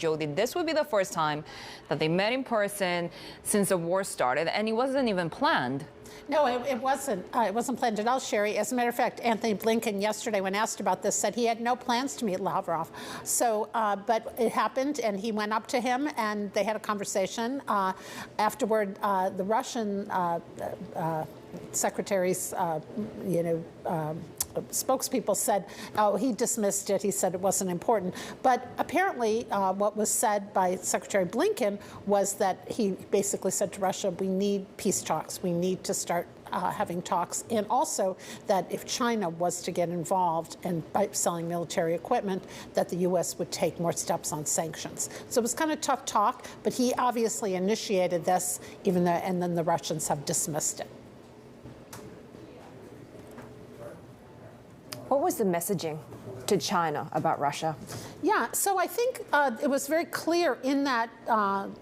Jodi, this would be the first time that they met in person since the war started, and it wasn't even planned. No, it wasn't. It wasn't planned at all, Sherry. As a matter of fact, Antony Blinken yesterday, when asked about this, said he had no plans to meet Lavrov. So, but it happened, and he went up to him, and they had a conversation. Afterward, the Russian secretary's, spokespeople said, oh, he dismissed it. He said it wasn't important. But apparently what was said by Secretary Blinken was that he basically said to Russia, we need peace talks. We need to start having talks. And also that if China was to get involved in selling military equipment, that the U.S. would take more steps on sanctions. So it was kind of tough talk, but he obviously initiated this, even though, and then the Russians have dismissed it. What was the messaging to China about Russia? Yeah, so I think it was very clear in that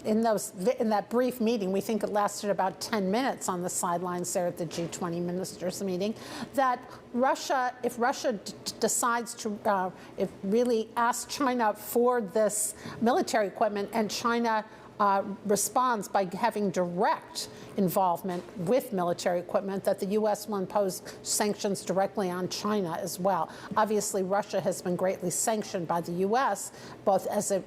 in that brief meeting. We think it lasted about 10 minutes on the sidelines there at the G-20 ministers meeting. That Russia, if Russia decides to, if really asks China for this military equipment, and China responds by having direct involvement with military equipment, that the U.S. will impose sanctions directly on China as well. Obviously, Russia has been greatly sanctioned by the U.S., both as a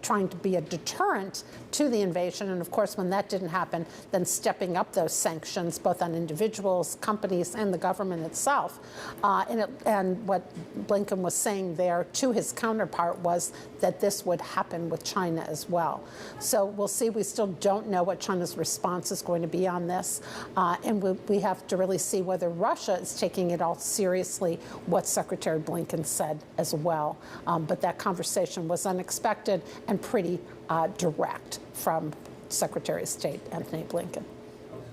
trying to be a deterrent to the invasion, and of course, when that didn't happen, then stepping up those sanctions, both on individuals, companies, and the government itself. And what Blinken was saying there to his counterpart was that this would happen with China as well. So we'll see. We still don't know what China's response is going to be on this, and we have to really see whether Russia is taking it all seriously, what Secretary Blinken said as well. But that conversation was unexpected and pretty direct from Secretary of State Antony Blinken.